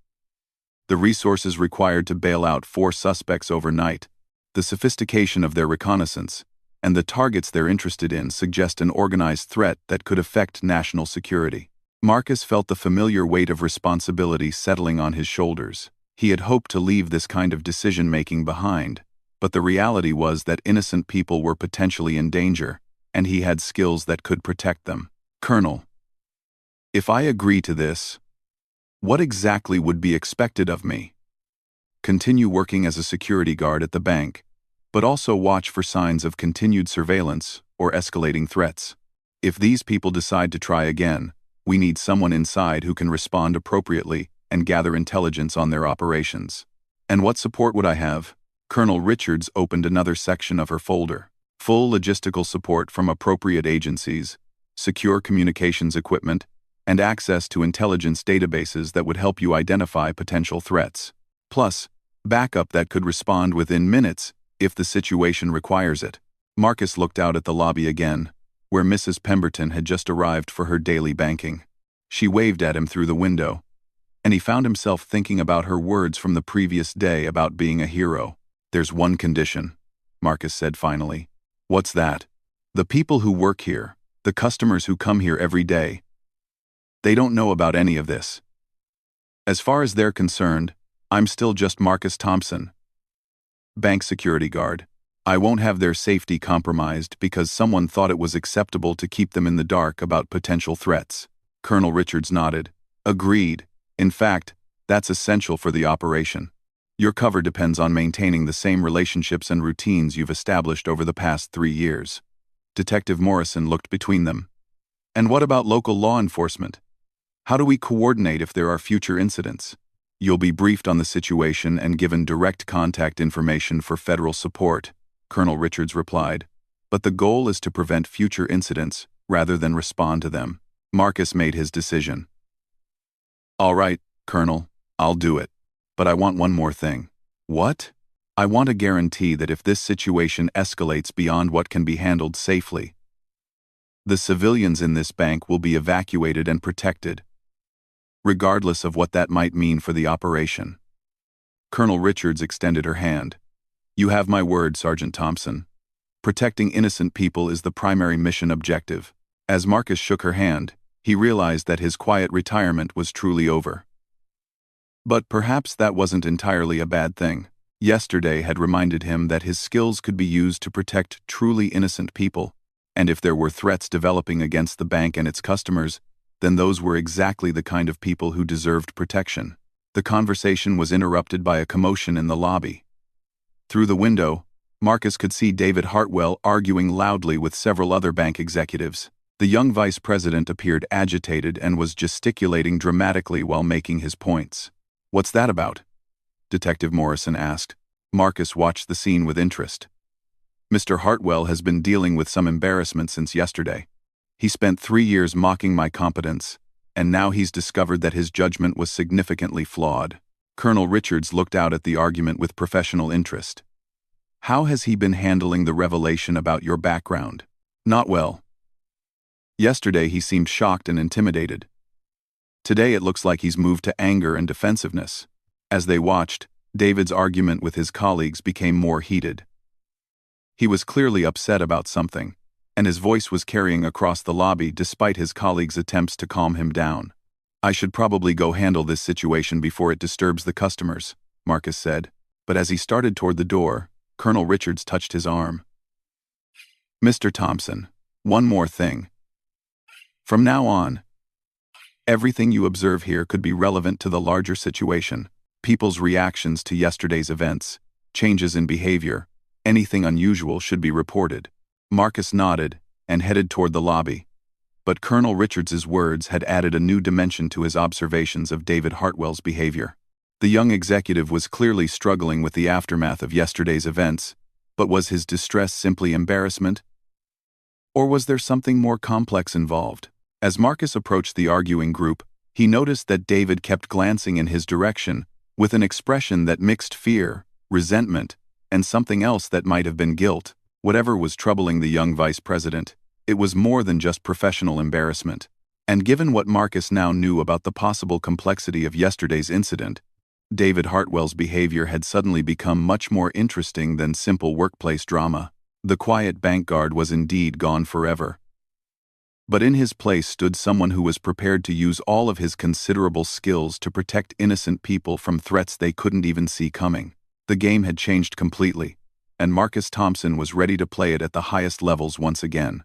The resources required to bail out 4 suspects overnight, the sophistication of their reconnaissance, and the targets they're interested in suggest an organized threat that could affect national security." Marcus felt the familiar weight of responsibility settling on his shoulders. He had hoped to leave this kind of decision-making behind, but the reality was that innocent people were potentially in danger, and he had skills that could protect them. "Colonel, if I agree to this, what exactly would be expected of me?" "Continue working as a security guard at the bank, but also watch for signs of continued surveillance or escalating threats. If these people decide to try again, We need someone inside who can respond appropriately and gather intelligence on their operations. And what support would I have? Colonel Richards opened another section of her folder. Full logistical support from appropriate agencies, secure communications equipment, and access to intelligence databases that would help you identify potential threats. Plus, backup that could respond within minutes if the situation requires it. Marcus looked out at the lobby again, where Mrs. Pemberton had just arrived for her daily banking. She waved at him through the window, and he found himself thinking about her words from the previous day about being a hero. "There's one condition," Marcus said finally. "What's that?" "The people who work here, the customers who come here every day, they don't know about any of this. As far as they're concerned, I'm still just Marcus Thompson, bank security guard. I won't have their safety compromised because someone thought it was acceptable to keep them in the dark about potential threats." Colonel Richards nodded. "Agreed. In fact, that's essential for the operation. Your cover depends on maintaining the same relationships and routines you've established over the past 3 years." Detective Morrison looked between them. "And what about local law enforcement? How do we coordinate if there are future incidents?" "You'll be briefed on the situation and given direct contact information for federal support," Colonel Richards replied. "But the goal is to prevent future incidents rather than respond to them." Marcus made his decision. "All right, Colonel, I'll do it. But I want one more thing." "What?" "I want a guarantee that if this situation escalates beyond what can be handled safely, the civilians in this bank will be evacuated and protected, regardless of what that might mean for the operation." Colonel Richards extended her hand. "You have my word, Sergeant Thompson. Protecting innocent people is the primary mission objective." As Marcus shook her hand, he realized that his quiet retirement was truly over. But perhaps that wasn't entirely a bad thing. Yesterday had reminded him that his skills could be used to protect truly innocent people, and if there were threats developing against the bank and its customers, then those were exactly the kind of people who deserved protection. The conversation was interrupted by a commotion in the lobby. Through the window, Marcus could see David Hartwell arguing loudly with several other bank executives. The young vice president appeared agitated and was gesticulating dramatically while making his points. "What's that about?" Detective Morrison asked. Marcus watched the scene with interest. "Mr. Hartwell has been dealing with some embarrassment since yesterday. He spent 3 years mocking my competence, and now he's discovered that his judgment was significantly flawed." Colonel Richards looked out at the argument with professional interest. "How has he been handling the revelation about your background?" "Not well. Yesterday he seemed shocked and intimidated. Today it looks like he's moved to anger and defensiveness." As they watched, David's argument with his colleagues became more heated. He was clearly upset about something, and his voice was carrying across the lobby despite his colleagues' attempts to calm him down. "I should probably go handle this situation before it disturbs the customers," Marcus said, but as he started toward the door, Colonel Richards touched his arm. "Mr. Thompson, one more thing. From now on, everything you observe here could be relevant to the larger situation. People's reactions to yesterday's events, changes in behavior, anything unusual should be reported." Marcus nodded and headed toward the lobby. But Colonel Richards's words had added a new dimension to his observations of David Hartwell's behavior. The young executive was clearly struggling with the aftermath of yesterday's events, but was his distress simply embarrassment? Or was there something more complex involved? As Marcus approached the arguing group, he noticed that David kept glancing in his direction, with an expression that mixed fear, resentment, and something else that might have been guilt. Whatever was troubling the young vice president, it was more than just professional embarrassment. And given what Marcus now knew about the possible complexity of yesterday's incident, David Hartwell's behavior had suddenly become much more interesting than simple workplace drama. The quiet bank guard was indeed gone forever. But in his place stood someone who was prepared to use all of his considerable skills to protect innocent people from threats they couldn't even see coming. The game had changed completely, and Marcus Thompson was ready to play it at the highest levels once again.